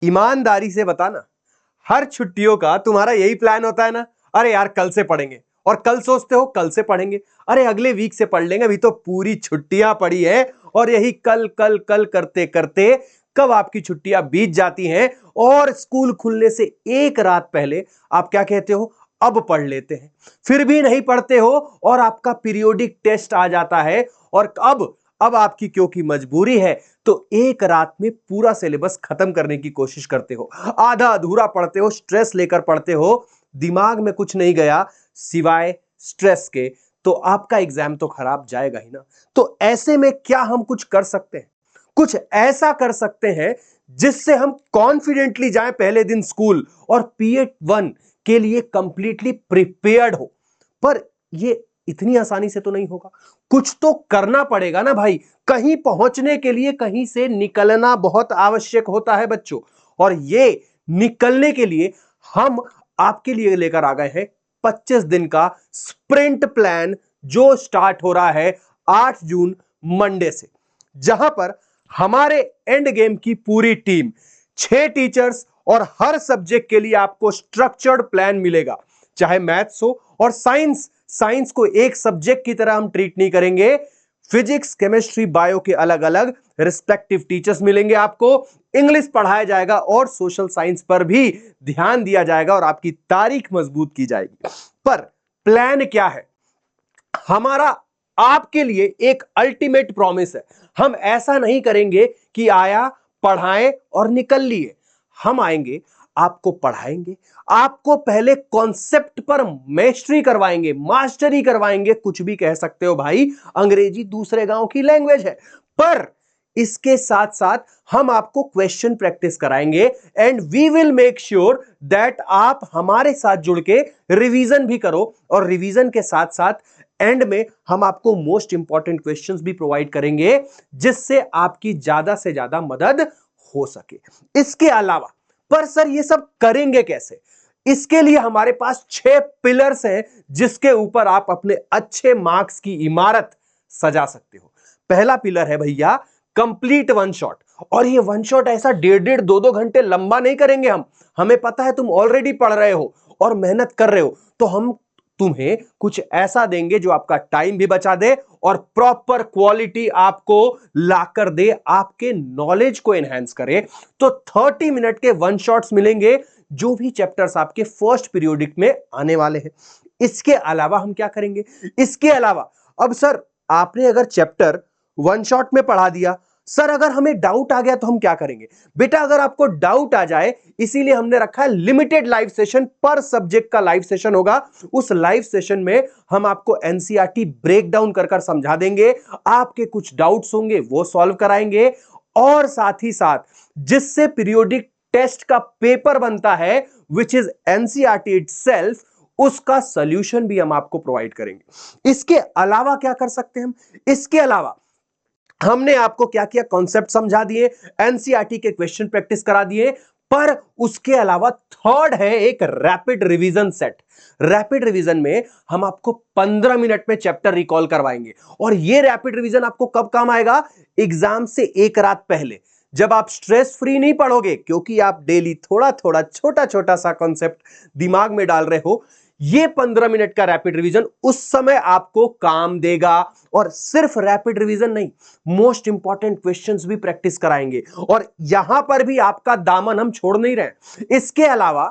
ईमानदारी से बताना, हर छुट्टियों का तुम्हारा यही प्लान होता है ना? अरे यार कल से पढ़ेंगे, और कल सोचते हो कल से पढ़ेंगे, अरे अगले वीक से पढ़ लेंगे, अभी तो पूरी छुट्टियां पड़ी है। और यही कल कल कल करते करते कब आपकी छुट्टियां बीत जाती हैं और स्कूल खुलने से एक रात पहले आप क्या कहते हो? अब पढ़ लेते हैं। फिर भी नहीं पढ़ते हो और आपका पीरियोडिक टेस्ट आ जाता है, और अब आपकी क्योंकि मजबूरी है तो एक रात में पूरा सिलेबस खत्म करने की कोशिश करते हो, आधा अधूरा पढ़ते हो, स्ट्रेस लेकर पढ़ते हो, दिमाग में कुछ नहीं गया सिवाय स्ट्रेस के, तो आपका एग्जाम तो खराब जाएगा ही ना। तो ऐसे में क्या हम कुछ कर सकते हैं? कुछ ऐसा कर सकते हैं जिससे हम कॉन्फिडेंटली जाएं पहले दिन स्कूल और पीएट 1 के लिए कंप्लीटली प्रिपेयर्ड हो। पर ये इतनी आसानी से तो नहीं होगा, कुछ तो करना पड़ेगा ना भाई। कहीं पहुंचने के लिए कहीं से निकलना बहुत आवश्यक होता है बच्चों, और ये निकलने के लिए हम आपके लिए लेकर आ गए हैं 25 दिन का स्प्रिंट प्लान, जो स्टार्ट हो रहा है 8 जून मंडे से, जहां पर हमारे एंड गेम की पूरी टीम, 6 टीचर्स, और हर सब्जेक्ट के लिए आपको स्ट्रक्चर्ड प्लान मिलेगा। चाहे मैथ्स हो और साइंस को एक सब्जेक्ट की तरह हम ट्रीट नहीं करेंगे। फिजिक्स, केमिस्ट्री, बायो के अलग अलग रिस्पेक्टिव टीचर्स मिलेंगे आपको, इंग्लिश पढ़ाया जाएगा और सोशल साइंस पर भी ध्यान दिया जाएगा और आपकी तारीख मजबूत की जाएगी। पर प्लान क्या है हमारा? आपके लिए एक अल्टीमेट प्रॉमिस है, हम ऐसा नहीं करेंगे कि आया, पढ़ाएं और निकल लिए। हम आएंगे, आपको पढ़ाएंगे, आपको पहले कॉन्सेप्ट पर मेस्ट्री करवाएंगे, मास्टरी करवाएंगे, कुछ भी कह सकते हो भाई, अंग्रेजी दूसरे गांव की लैंग्वेज है। पर इसके साथ साथ हम आपको क्वेश्चन प्रैक्टिस कराएंगे, and we will make sure that आप हमारे साथ जुड़ के रिवीजन भी करो, और रिवीजन के साथ साथ एंड में हम आपको मोस्ट इंपॉर्टेंट क्वेश्चंस भी प्रोवाइड करेंगे, जिससे आपकी ज्यादा से ज्यादा मदद हो सके। इसके अलावा, पर सर ये सब करेंगे कैसे? इसके लिए हमारे पास 6 पिलर्स हैं जिसके ऊपर आप अपने अच्छे मार्क्स की इमारत सजा सकते हो। पहला पिलर है भैया कंप्लीट वन शॉट, और ये वन शॉट ऐसा 1.5 2 घंटे लंबा नहीं करेंगे हम। हमें पता है तुम ऑलरेडी पढ़ रहे हो और मेहनत कर रहे हो, तो हम तुम्हें कुछ ऐसा देंगे जो आपका टाइम भी बचा दे और प्रॉपर क्वालिटी आपको लाकर दे, आपके नॉलेज को एनहांस करे। तो 30 मिनट के वन शॉट्स मिलेंगे जो भी चैप्टर्स आपके फर्स्ट पीरियोडिक में आने वाले हैं। इसके अलावा हम क्या करेंगे? इसके अलावा अब सर आपने अगर चैप्टर वन शॉट में पढ़ा दिया, सर अगर हमें डाउट आ गया तो हम क्या करेंगे? बेटा अगर आपको डाउट आ जाए, इसीलिए हमने रखा है लिमिटेड लाइव सेशन, पर सब्जेक्ट का लाइव सेशन होगा। उस लाइव सेशन में हम आपको एनसीईआरटी ब्रेक डाउन कर कर समझा देंगे, आपके कुछ डाउट्स होंगे वो सॉल्व कराएंगे, और साथ ही साथ जिससे पीरियोडिक टेस्ट का पेपर बनता है विच इज एनसीईआरटी इटसेल्फ, उसका सॉल्यूशन भी हम आपको प्रोवाइड करेंगे। इसके अलावा क्या कर सकते हैं हम? इसके अलावा हमने आपको क्या किया, कॉन्सेप्ट समझा दिए, एनसीईआरटी के क्वेश्चन प्रैक्टिस करा दिए, पर उसके अलावा थर्ड है एक rapid revision set. Rapid revision में हम आपको 15 मिनट में चैप्टर रिकॉल करवाएंगे, और यह रैपिड रिवीजन आपको कब काम आएगा? एग्जाम से एक रात पहले, जब आप स्ट्रेस फ्री नहीं पढ़ोगे, क्योंकि आप डेली थोड़ा थोड़ा छोटा छोटा सा कॉन्सेप्ट दिमाग में डाल रहे हो। ये 15 मिनट का रैपिड रिवीजन उस समय आपको काम देगा, और सिर्फ रैपिड रिवीजन नहीं, मोस्ट इंपॉर्टेंट क्वेश्चंस भी प्रैक्टिस कराएंगे, और यहां पर भी आपका दामन हम छोड़ नहीं रहे। इसके अलावा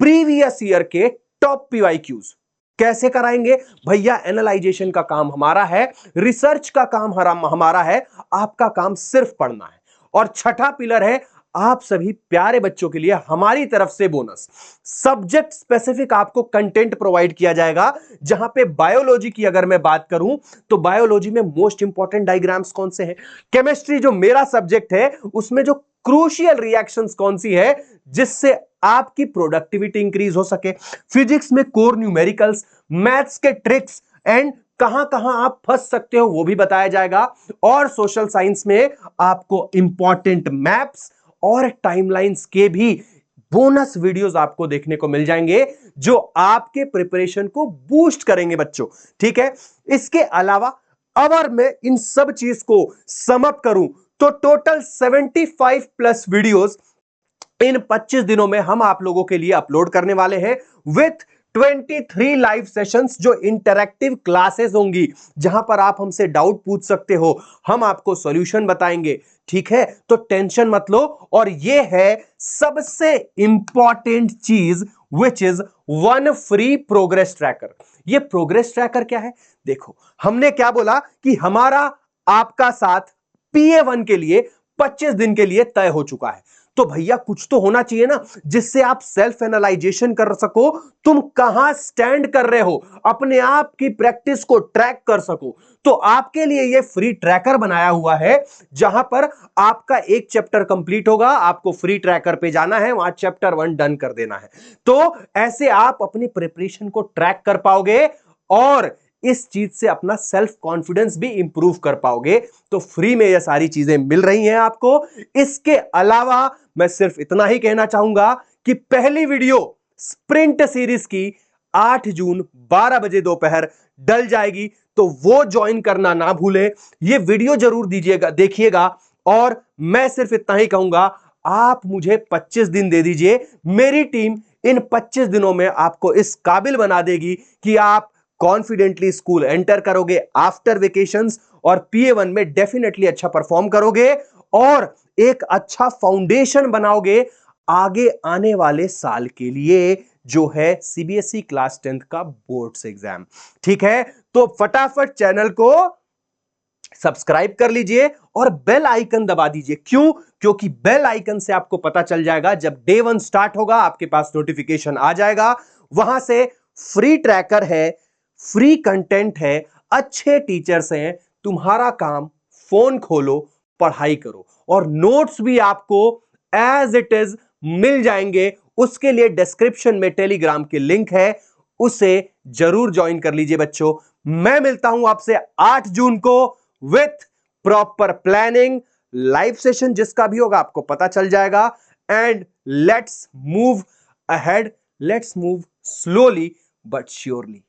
प्रीवियस ईयर के टॉप पीवाईक्यूज कैसे कराएंगे? भैया एनालाइजेशन का काम हमारा है, रिसर्च का काम हमारा है, आपका काम सिर्फ पढ़ना है। और छठा पिलर है आप सभी प्यारे बच्चों के लिए हमारी तरफ से बोनस, सब्जेक्ट स्पेसिफिक आपको कंटेंट प्रोवाइड किया जाएगा। जहां पे बायोलॉजी की अगर मैं बात करूं तो बायोलॉजी में मोस्ट इंपॉर्टेंट डायग्राम्स कौन से हैं? केमिस्ट्री जो मेरा सब्जेक्ट है उसमें जो क्रूशियल रिएक्शंस कौन सी है जिससे आपकी प्रोडक्टिविटी इंक्रीज हो सके? फिजिक्स में कोर न्यूमेरिकल्स, मैथ्स के ट्रिक्स, एंड कहां कहां आप फंस सकते हो वो भी बताया जाएगा। और सोशल साइंस में आपको इंपॉर्टेंट मैप्स और टाइमलाइंस के भी बोनस वीडियोस आपको देखने को मिल जाएंगे, जो आपके प्रिपरेशन को बूस्ट करेंगे बच्चों। ठीक है, इसके अलावा अगर मैं इन सब चीज को सम अप करूं तो टोटल 75 प्लस वीडियोस इन 25 दिनों में हम आप लोगों के लिए अपलोड करने वाले हैं विथ 23 लाइव सेशंस, जो इंटरैक्टिव क्लासेस होंगी, जहां पर आप हमसे डाउट पूछ सकते हो, हम आपको सॉल्यूशन बताएंगे। ठीक है, तो टेंशन मत लो। और ये है सबसे इंपॉर्टेंट चीज, which is one free progress tracker. ये प्रोग्रेस ट्रैकर क्या है? देखो, हमने क्या बोला कि हमारा आपका साथ PA1 के लिए 25 दिन के लिए तय हो चुका है। तो भैया कुछ तो होना चाहिए ना, जिससे आप सेल्फ एनालाइजेशन कर सको, तुम कहां स्टैंड कर रहे हो, अपने आप की प्रैक्टिस को ट्रैक कर सको। तो आपके लिए यह फ्री ट्रैकर बनाया हुआ है, जहां पर आपका एक चैप्टर कंप्लीट होगा, आपको फ्री ट्रैकर पे जाना है, वहां चैप्टर 1 डन कर देना है। तो ऐसे आप अपनी प्रिपरेशन को ट्रैक कर पाओगे और इस चीज से अपना सेल्फ कॉन्फिडेंस भी इंप्रूव कर पाओगे। तो फ्री में ये सारी चीजें मिल रही हैं आपको। इसके अलावा मैं सिर्फ इतना ही कहना चाहूंगा कि पहली वीडियो स्प्रिंट सीरीज की 8 जून 12 बजे दोपहर डल जाएगी, तो वो ज्वाइन करना ना भूले। ये वीडियो जरूर दीजिएगा, देखिएगा। और मैं सिर्फ इतना ही कहूंगा, आप मुझे 25 दिन दे दीजिए, मेरी टीम इन 25 दिनों में आपको इस काबिल बना देगी कि आप कॉन्फिडेंटली स्कूल एंटर करोगे आफ्टर वेकेशंस, और PA1 में डेफिनेटली अच्छा परफॉर्म करोगे और एक अच्छा फाउंडेशन बनाओगे आगे आने वाले साल के लिए, जो है CBSE क्लास 10th का बोर्ड्स एग्जाम। ठीक है, तो फटाफट चैनल को सब्सक्राइब कर लीजिए और बेल आइकन दबा दीजिए। क्यों? क्योंकि बेल आइकन से आपको पता चल जाएगा जब Day 1 स्टार्ट होगा, आपके पास नोटिफिकेशन आ जाएगा। वहां से फ्री ट्रैकर है, फ्री कंटेंट है, अच्छे टीचर्स हैं। तुम्हारा काम फोन खोलो, पढ़ाई करो, और नोट्स भी आपको एज इट इज मिल जाएंगे। उसके लिए डिस्क्रिप्शन में टेलीग्राम की लिंक है, उसे जरूर ज्वाइन कर लीजिए बच्चों। मैं मिलता हूं आपसे 8 जून को with proper planning. Live session जिसका भी होगा आपको पता चल जाएगा। And let's move ahead, let's move slowly but surely.